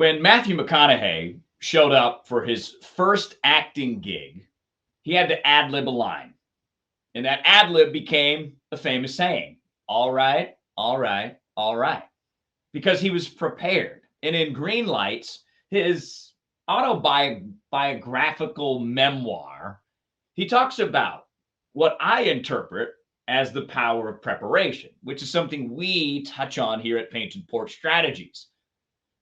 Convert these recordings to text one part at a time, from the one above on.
When Matthew McConaughey showed up for his first acting gig, he had to ad lib a line. And that ad lib became a famous saying: all right, all right, all right. Because he was prepared. And in Greenlights, his autobiographical memoir, he talks about what I interpret as the power of preparation, which is something we touch on here at Painted Porch Strategies.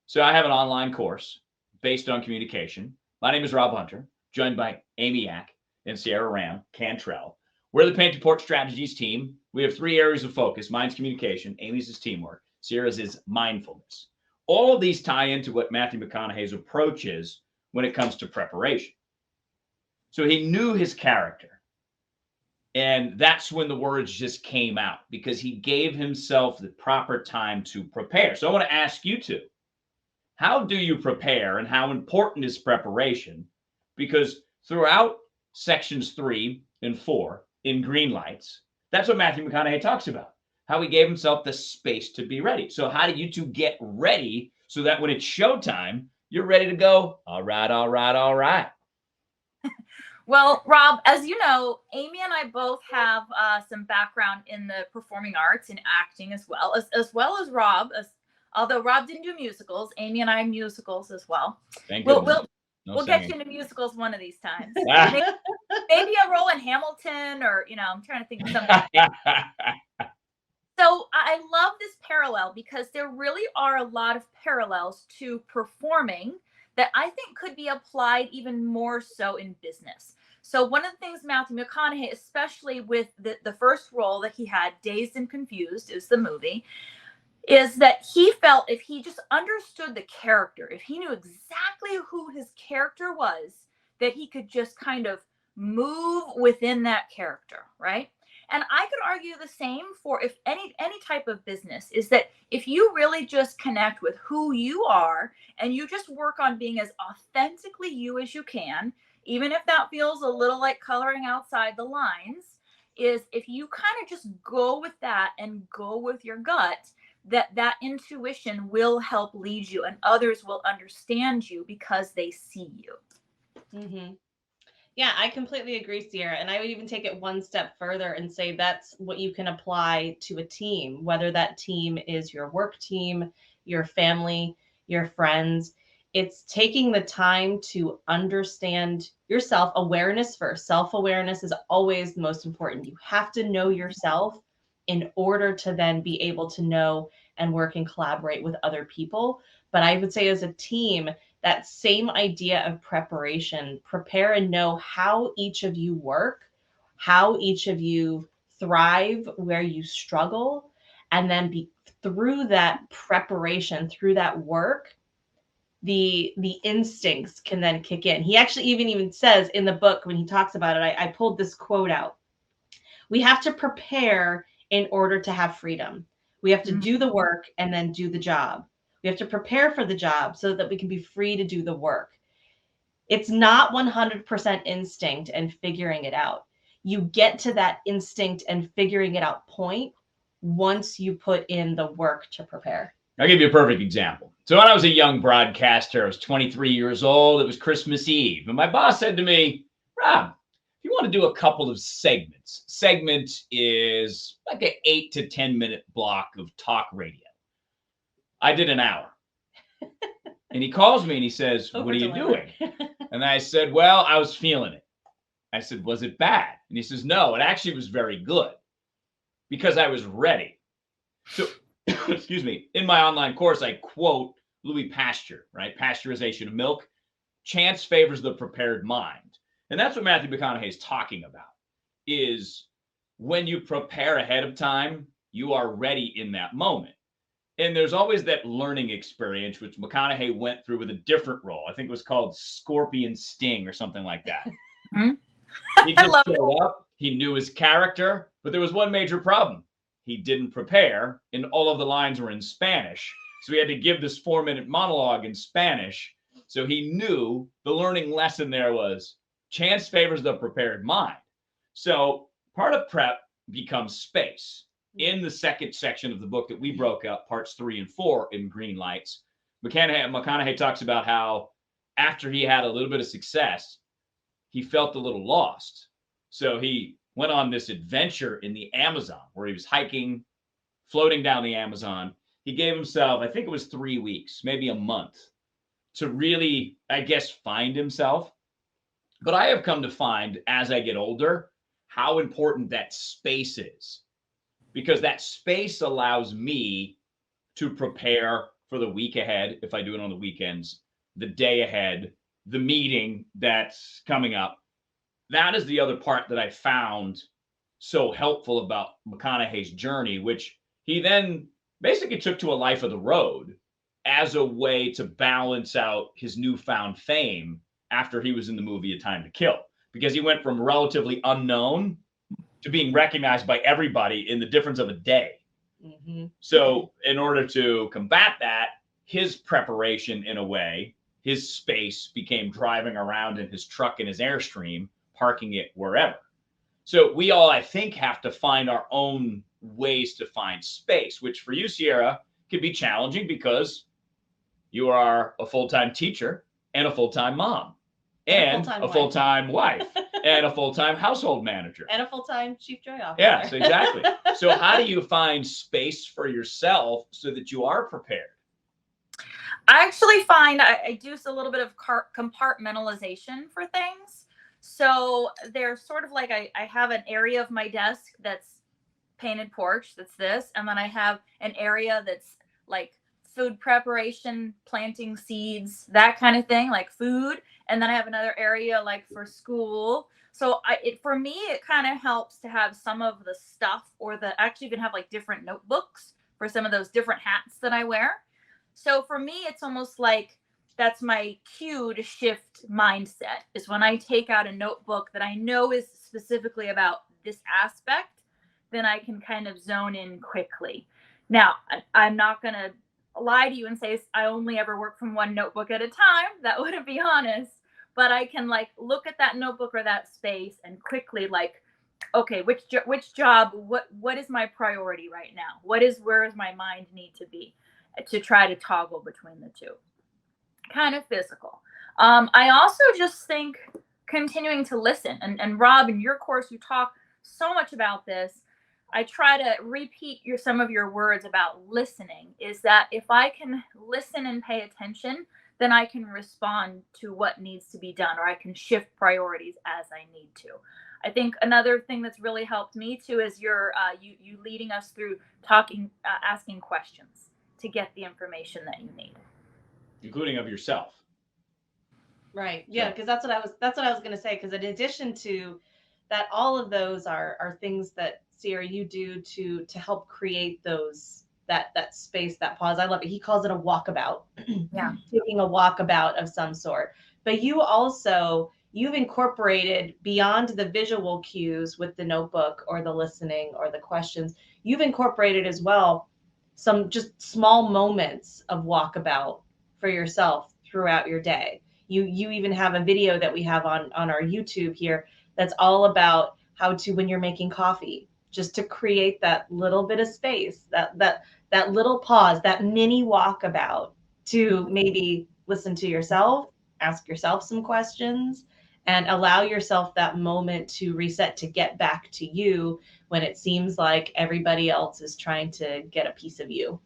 So I have an online course based on communication. My name is Rob Hunter, joined by Amy Yack and Sierra Ram Cantrell. We're the Painted Porch Strategies team. We have 3 areas of focus. Mine's communication, Amy's is teamwork, Sierra's is mindfulness. All of these tie into what Matthew McConaughey's approach is when it comes to preparation. So he knew his character. And that's when the words just came out, because he gave himself the proper time to prepare. So I want to ask you two, how do you prepare and how important is preparation? Because throughout sections 3 and 4 in Greenlights, that's what Matthew McConaughey talks about, how he gave himself the space to be ready. So how do you two get ready so that when it's showtime, you're ready to go? All right, all right, all right. Well, Rob, as you know, Amy and I both have some background in the performing arts and acting as well as Rob. Although Rob didn't do musicals, Amy and I musicals as well. Thank goodness. We'll get you into musicals one of these times. maybe a role in Hamilton, or I'm trying to think of something. So I love this parallel because there really are a lot of parallels to performing that I think could be applied even more so in business. So one of the things Matthew McConaughey, especially with the first role that he had, Dazed and Confused is the movie, is that he felt if he just understood the character, if he knew exactly who his character was, that he could just kind of move within that character, right? And I could argue the same for if any type of business, is that if you really just connect with who you are and you just work on being as authentically you as you can, even if that feels a little like coloring outside the lines, is if you kind of just go with that and go with your gut, that intuition will help lead you and others will understand you because they see you. Mm-hmm. Yeah, I completely agree, Sierra. And I would even take it one step further and say that's what you can apply to a team, whether that team is your work team, your family, your friends. It's taking the time to understand yourself. Awareness first. Self-awareness is always the most important. You have to know yourself in order to then be able to know and work and collaborate with other people. But I would say as a team, that same idea of preparation, prepare and know how each of you work, how each of you thrive, where you struggle, and then through that preparation, through that work, the instincts can then kick in. He actually even says in the book when he talks about it, I pulled this quote out. We have to prepare in order to have freedom. We have to do the work and then do the job. We have to prepare for the job so that we can be free to do the work. It's not 100% instinct and figuring it out. You get to that instinct and figuring it out point once you put in the work to prepare. I'll give you a perfect example. So when I was a young broadcaster, I was 23 years old. It was Christmas Eve. And my boss said to me, Rob, if you want to do a couple of segments, segment is like an 8 to 10 minute block of talk radio. I did an hour. And he calls me and he says, what are you doing? And I said, well, I was feeling it. I said, was it bad? And he says, no, it actually was very good because I was ready. So, excuse me, in my online course, I quote Louis Pasteur, right? Pasteurization of milk. Chance favors the prepared mind. And that's what Matthew McConaughey is talking about, is when you prepare ahead of time, you are ready in that moment. And there's always that learning experience, which McConaughey went through with a different role. I think it was called Scorpion Sting or something like that. He just showed up. He knew his character, but there was one major problem. He didn't prepare, and all of the lines were in Spanish. So he had to give this 4-minute monologue in Spanish. So he knew the learning lesson there was chance favors the prepared mind. So part of prep becomes space. In the second section of the book that we broke up, parts 3 and 4 in Greenlights, McConaughey talks about how after he had a little bit of success, he felt a little lost. So he went on this adventure in the Amazon where he was hiking, floating down the Amazon. He gave himself, I think it was 3 weeks, maybe a month, to really, I guess, find himself. But I have come to find as I get older how important that space is, because that space allows me to prepare for the week ahead if I do it on the weekends, the day ahead, the meeting that's coming up. That is the other part that I found so helpful about McConaughey's journey, which he then basically took to a life of the road as a way to balance out his newfound fame after he was in the movie A Time to Kill, because he went from relatively unknown to being recognized by everybody in the difference of a day. Mm-hmm. So in order to combat that, his preparation, in a way, his space became driving around in his truck in his Airstream, parking it wherever. So we all, I think, have to find our own ways to find space, which for you, Sierra, could be challenging because you are a full-time teacher and a full-time mom and a full-time wife and a full-time household manager and a full-time chief joy officer. Yes, exactly. So how do you find space for yourself so that you are prepared? I actually find I do a little bit of compartmentalization for things. So they're sort of like I have an area of my desk that's Painted Porch, that's this, and then I have an area that's like food preparation, planting seeds, that kind of thing, like food. And then I have another area like for school. So for me, it kind of helps to have some of the stuff, or actually even have like different notebooks for some of those different hats that I wear. So for me, it's almost like that's my cue to shift mindset, is when I take out a notebook that I know is specifically about this aspect, then I can kind of zone in quickly. Now, I'm not going to lie to you and say I only ever work from one notebook at a time. That wouldn't be honest. But I can like look at that notebook or that space and quickly like, okay, which job, what is my priority right now? Where does my mind need to be, to try to toggle between the two? Kind of physical. I also just think continuing to listen, and Rob, in your course, you talk so much about this. I try to repeat some of your words about listening, is that if I can listen and pay attention, then I can respond to what needs to be done, or I can shift priorities as I need to. I think another thing that's really helped me too is you leading us through talking, asking questions to get the information that you need, including of yourself. Right. Yeah, because that's what I was going to say. Because in addition to that, all of those are things that, Sierra, you do to help create that space, that pause. I love it. He calls it a walkabout. Yeah. Taking a walkabout of some sort. But you've incorporated beyond the visual cues with the notebook or the listening or the questions, you've incorporated as well some just small moments of walkabout for yourself throughout your day. You even have a video that we have on our YouTube here that's all about how to, when you're making coffee, just to create that little bit of space, that little pause, that mini walkabout, to maybe listen to yourself, ask yourself some questions, and allow yourself that moment to reset, to get back to you when it seems like everybody else is trying to get a piece of you.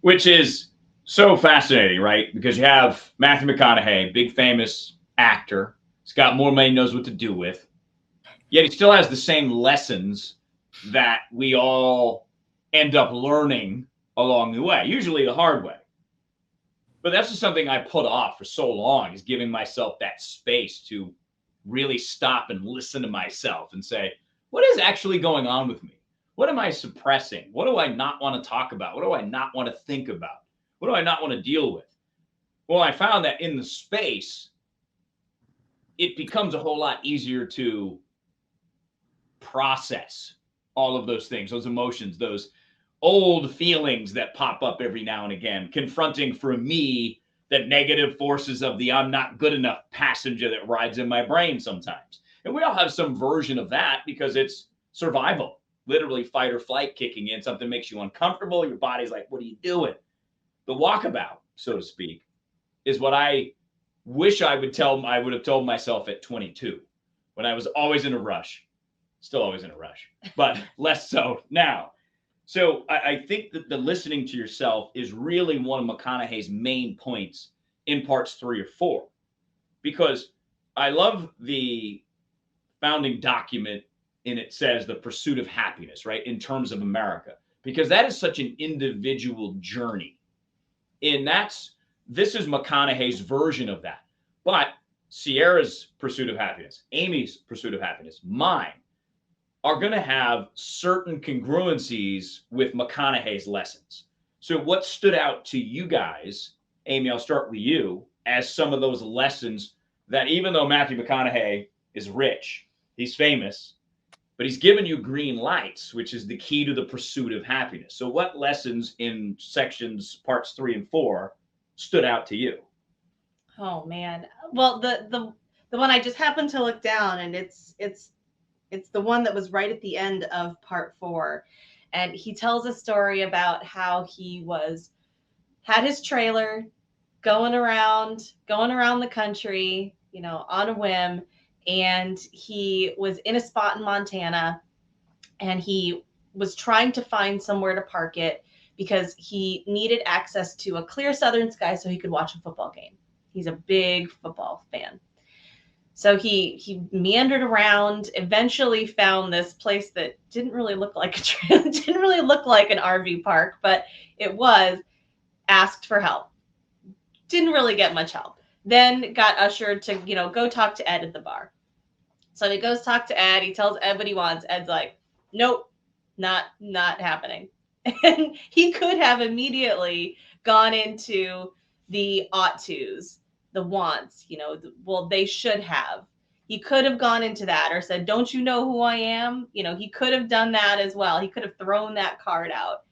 Which is so fascinating, right? Because you have Matthew McConaughey, big famous actor. He's got more money, knows what to do with. Yet he still has the same lessons that we all end up learning along the way, usually the hard way. But that's just something I put off for so long, is giving myself that space to really stop and listen to myself and say, what is actually going on with me? What am I suppressing? What do I not want to talk about? What do I not want to think about? What do I not want to deal with? Well, I found that in the space, it becomes a whole lot easier to process all of those things, those emotions, those old feelings that pop up every now and again, confronting for me the negative forces of the I'm not good enough passenger that rides in my brain sometimes. And we all have some version of that because it's survival, literally fight or flight kicking in. Something makes you uncomfortable. Your body's like, what are you doing? The walkabout so to speak, is what I wish I would have told myself at 22, when I was always in a rush. Still always in a rush, but less so now. So I think that the listening to yourself is really one of McConaughey's main points in parts 3 or 4, because I love the founding document, and it says the pursuit of happiness, right? In terms of America, because that is such an individual journey. And this is McConaughey's version of that. But Sierra's pursuit of happiness, Amy's pursuit of happiness, mine, are going to have certain congruencies with McConaughey's lessons. So what stood out to you guys, Amy, I'll start with you, as some of those lessons that, even though Matthew McConaughey is rich, he's famous, but he's given you green lights, which is the key to the pursuit of happiness. So what lessons in sections parts 3 and 4 stood out to you? Oh man. Well, the one I just happened to look down, and it's the one that was right at the end of part 4. And he tells a story about how he had his trailer going around the country, on a whim. And he was in a spot in Montana, and he was trying to find somewhere to park it because he needed access to a clear southern sky so he could watch a football game. He's a big football fan. So he meandered around, eventually found this place that didn't really look like a trail, didn't really look like an RV park, but it was. Asked for help. Didn't really get much help. Then got ushered to, go talk to Ed at the bar. So he goes talk to Ed. He tells Ed what he wants. Ed's like, nope, not happening. And he could have immediately gone into the ought tos, the wants, they should have. He could have gone into that, or said, don't you know who I am? He could have done that as well. He could have thrown that card out.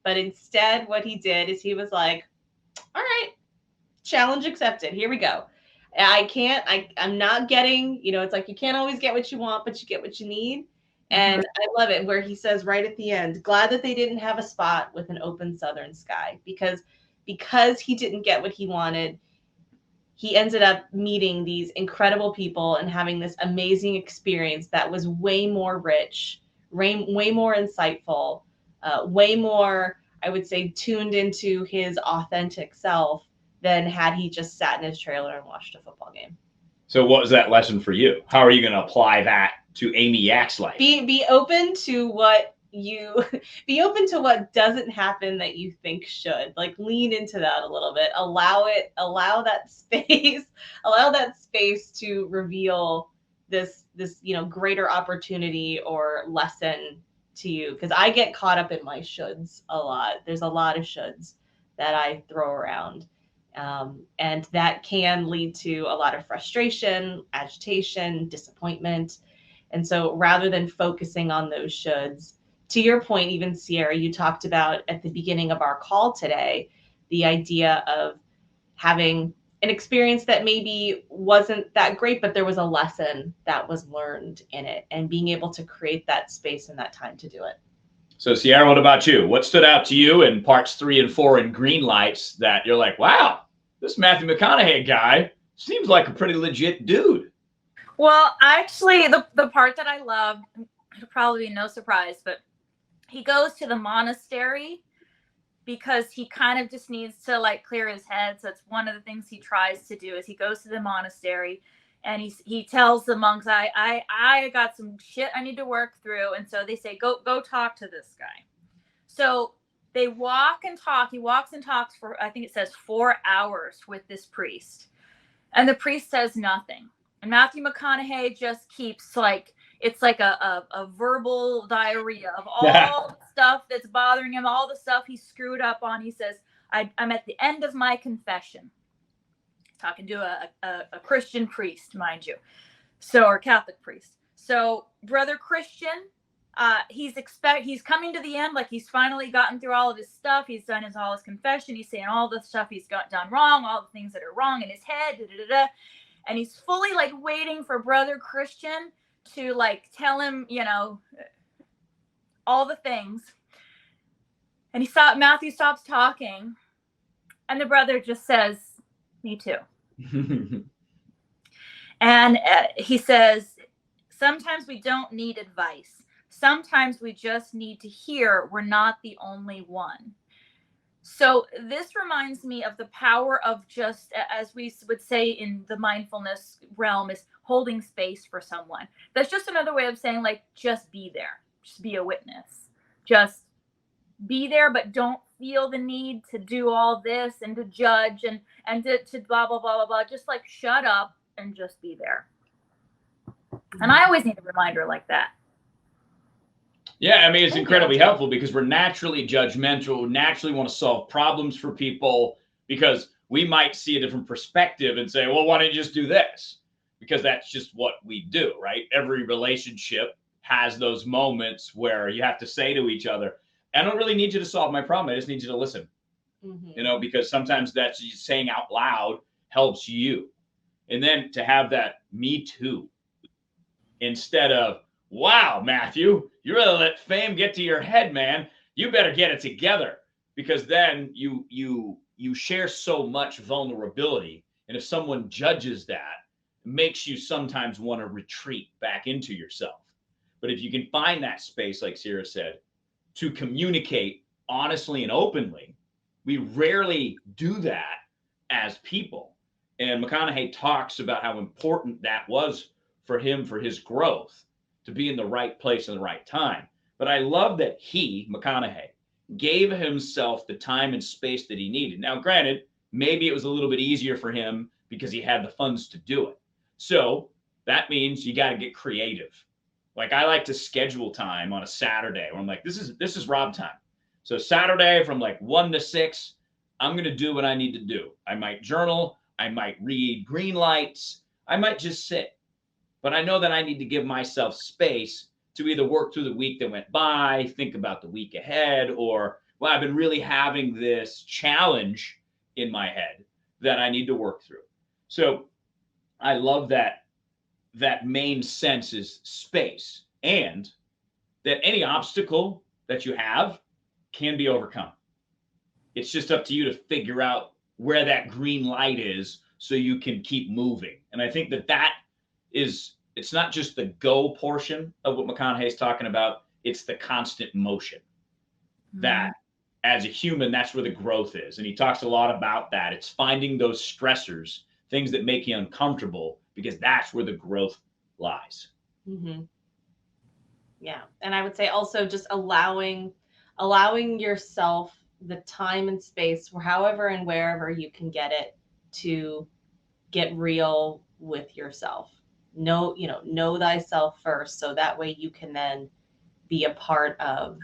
But instead, what he did is he was like, all right, challenge accepted. Here we go. I'm not getting, it's like you can't always get what you want, but you get what you need. And I love it where he says right at the end, glad that they didn't have a spot with an open southern sky, because he didn't get what he wanted. He ended up meeting these incredible people and having this amazing experience that was way more rich, way more insightful, way more, I would say, tuned into his authentic self than had he just sat in his trailer and watched a football game. So what was that lesson for you? How are you going to apply that to Amy Yak's life? Be open to what doesn't happen that you think should. Like, lean into that a little bit. Allow that space to reveal this greater opportunity or lesson to you. Because I get caught up in my shoulds a lot. There's a lot of shoulds that I throw around. And that can lead to a lot of frustration, agitation, disappointment. And so rather than focusing on those shoulds, to your point, even Sierra, you talked about at the beginning of our call today, the idea of having an experience that maybe wasn't that great, but there was a lesson that was learned in it, and being able to create that space and that time to do it. So Sierra, what about you? What stood out to you in parts 3 and 4 in Greenlights that you're like, wow, this Matthew McConaughey guy seems like a pretty legit dude? Well, actually, the part that I loved, it'll probably be no surprise, but he goes to the monastery because he kind of just needs to clear his head. So it's one of the things he tries to do is he goes to the monastery and he tells the monks, I got some shit I need to work through. And so they say, go talk to this guy. So they walk and talk. He walks and talks for, I think it says 4 hours with this priest. And the priest says nothing. And Matthew McConaughey just keeps it's like a verbal diarrhea of all the stuff that's bothering him, all the stuff he screwed up on. He says, I'm at the end of my confession. Talking to a Christian priest, mind you. Or Catholic priest. So Brother Christian, he's coming to the end, he's finally gotten through all of his stuff. He's done all his confession. He's saying all the stuff he's done wrong, all the things that are wrong in his head, and he's fully waiting for Brother Christian to tell him, all the things. And Matthew stops talking, And the brother just says, me too. And he says, sometimes we don't need advice. Sometimes we just need to hear we're not the only one. So this reminds me of the power of just, as we would say in the mindfulness realm, is holding space for someone. That's just another way of saying, like, just be there. Just be a witness. Just be there, but don't feel the need to do all this and to judge and to blah, blah, blah, blah, blah. Just like shut up and just be there. And I always need a reminder like that. Yeah, I mean, it's incredibly helpful because we're naturally judgmental, naturally want to solve problems for people because we might see a different perspective and say, well, why don't you just do this? Because that's just what we do, right? Every relationship has those moments where you have to say to each other, I don't really need you to solve my problem. I just need you to listen, you know, because sometimes that's just saying out loud helps you. And then to have that me too, instead of, wow, Matthew, you really let fame get to your head, man. You better get it together, because then you share so much vulnerability. And if someone judges that, it makes you sometimes want to retreat back into yourself. But if you can find that space, like Sierra said, to communicate honestly and openly, we rarely do that as people. And McConaughey talks about how important that was for him, for his growth, to be in the right place in the right time. But I love that McConaughey, gave himself the time and space that he needed. Now, granted, maybe it was a little bit easier for him because he had the funds to do it. So that means you got to get creative. Like, I like to schedule time on a Saturday where I'm like, this is Rob time. So Saturday from like 1 to 6, I'm going to do what I need to do. I might journal. I might read Greenlights. I might just sit. But I know that I need to give myself space to either work through the week that went by, think about the week ahead, or, well, I've been really having this challenge in my head that I need to work through. So I love that main sense is space, and that any obstacle that you have can be overcome. It's just up to you to figure out where that green light is so you can keep moving. And I think that is, it's not just the go portion of what McConaughey's talking about, it's the constant motion. That as a human, that's where the growth is. And he talks a lot about that. It's finding those stressors, things that make you uncomfortable, because that's where the growth lies. Yeah. And I would say also just allowing yourself the time and space, for however and wherever you can get it, to get real with yourself. Know thyself first, so that way you can then be a part of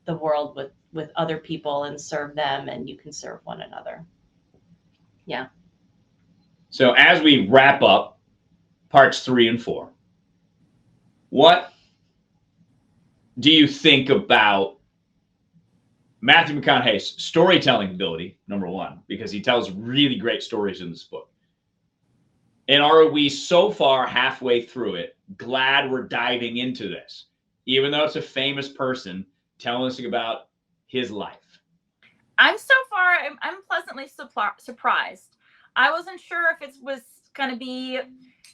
the world with other people and serve them, and you can serve one another. Yeah. So as we wrap up parts 3 and 4, what do you think about Matthew McConaughey's storytelling ability, number one, because he tells really great stories in this book? And are we so far halfway through it glad we're diving into this, even though it's a famous person telling us about his life? I'm pleasantly surprised. I wasn't sure if it was going to be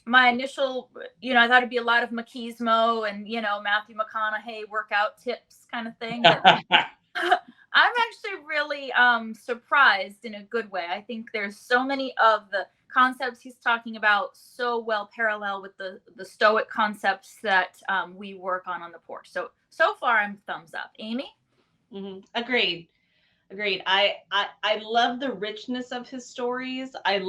my initial, I thought it'd be a lot of machismo and, Matthew McConaughey workout tips kind of thing. I'm actually really surprised in a good way. I think there's so many of the concepts he's talking about so well parallel with the Stoic concepts that we work on the porch. So far, I'm thumbs up. Amy? Agreed. I love the richness of his stories. I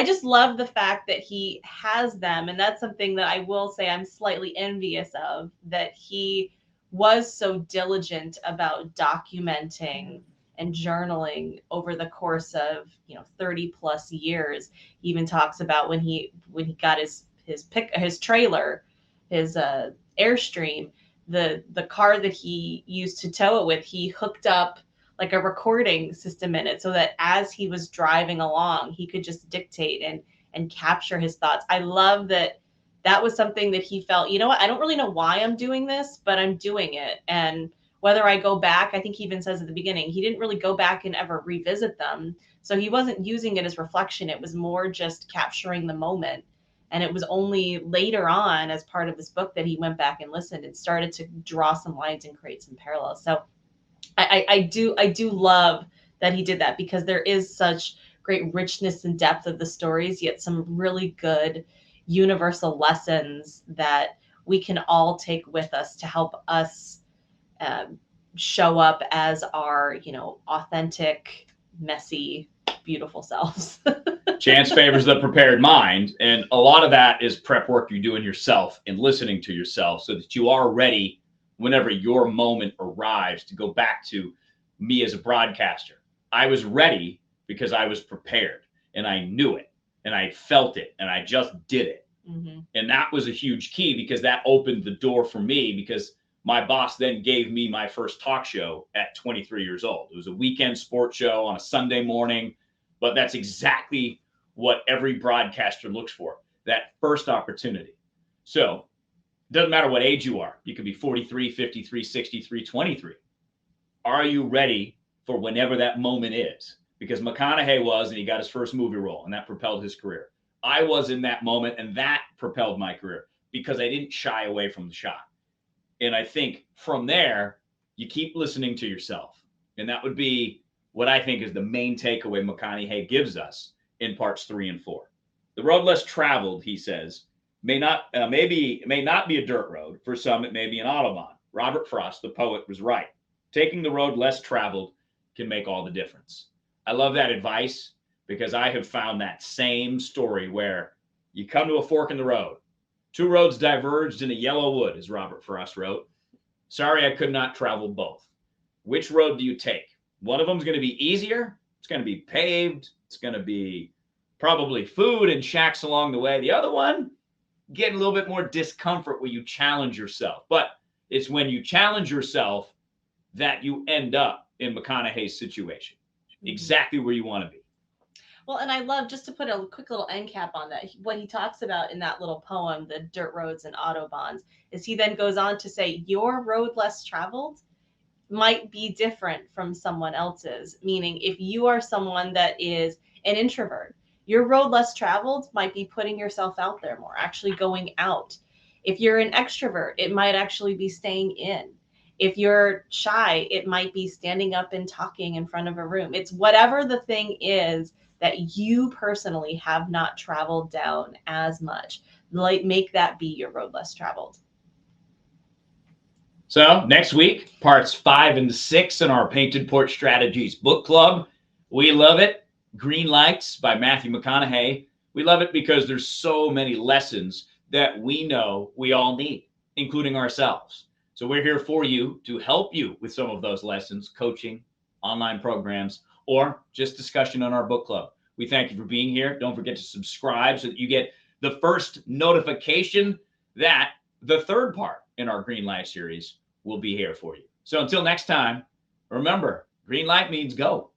just love the fact that he has them. And that's something that I will say I'm slightly envious of, that he was so diligent about documenting and journaling over the course of 30 plus years. He even talks about when he got his trailer, his Airstream, the car that he used to tow it with, he hooked up like a recording system in it, so that as he was driving along, he could just dictate and capture his thoughts. I love that was something that he felt, I don't really know why I'm doing this, but I'm doing it. And whether I go back, I think he even says at the beginning, he didn't really go back and ever revisit them. So he wasn't using it as reflection. It was more just capturing the moment. And it was only later on, as part of this book, that he went back and listened and started to draw some lines and create some parallels. So I do love that he did that, because there is such great richness and depth of the stories, yet some really good universal lessons that we can all take with us to help us show up as our, authentic, messy, beautiful selves. Chance favors the prepared mind. And a lot of that is prep work you do in yourself and listening to yourself so that you are ready whenever your moment arrives. To go back to me as a broadcaster, I was ready because I was prepared and I knew it and I felt it and I just did it. Mm-hmm. And that was a huge key, because that opened the door for me, because my boss then gave me my first talk show at 23 years old. It was a weekend sports show on a Sunday morning, but that's exactly what every broadcaster looks for, that first opportunity. So it doesn't matter what age you are. You could be 43, 53, 63, 23. Are you ready for whenever that moment is? Because McConaughey was, and he got his first movie role, and that propelled his career. I was in that moment, and that propelled my career, because I didn't shy away from the shot. And I think from there, you keep listening to yourself. And that would be what I think is the main takeaway McConaughey gives us in parts 3 and 4. The road less traveled, he says, may not be a dirt road. For some, it may be an autobahn. Robert Frost, the poet, was right. Taking the road less traveled can make all the difference. I love that advice, because I have found that same story where you come to a fork in the road. 2 roads diverged in a yellow wood, as Robert Frost wrote. Sorry, I could not travel both. Which road do you take? One of them is going to be easier. It's going to be paved. It's going to be probably food and shacks along the way. The other one, get a little bit more discomfort where you challenge yourself. But it's when you challenge yourself that you end up in McConaughey's situation, exactly where you want to be. Well, and I love, just to put a quick little end cap on that, what he talks about in that little poem, the dirt roads and autobahns, is he then goes on to say, your road less traveled might be different from someone else's. Meaning, if you are someone that is an introvert, your road less traveled might be putting yourself out there more, actually going out. If you're an extrovert, it might actually be staying in. If you're shy, it might be standing up and talking in front of a room. It's whatever the thing is that you personally have not traveled down as much. Like, make that be your road less traveled. So next week, parts 5 and 6 in our Painted Porch Strategies book club. We love it. Greenlights by Matthew McConaughey. We love it because there's so many lessons that we know we all need, including ourselves. So we're here for you to help you with some of those lessons, coaching, online programs, or just discussion on our book club. We thank you for being here. Don't forget to subscribe so that you get the first notification that the third part in our Greenlight series will be here for you. So until next time, remember, green light means go.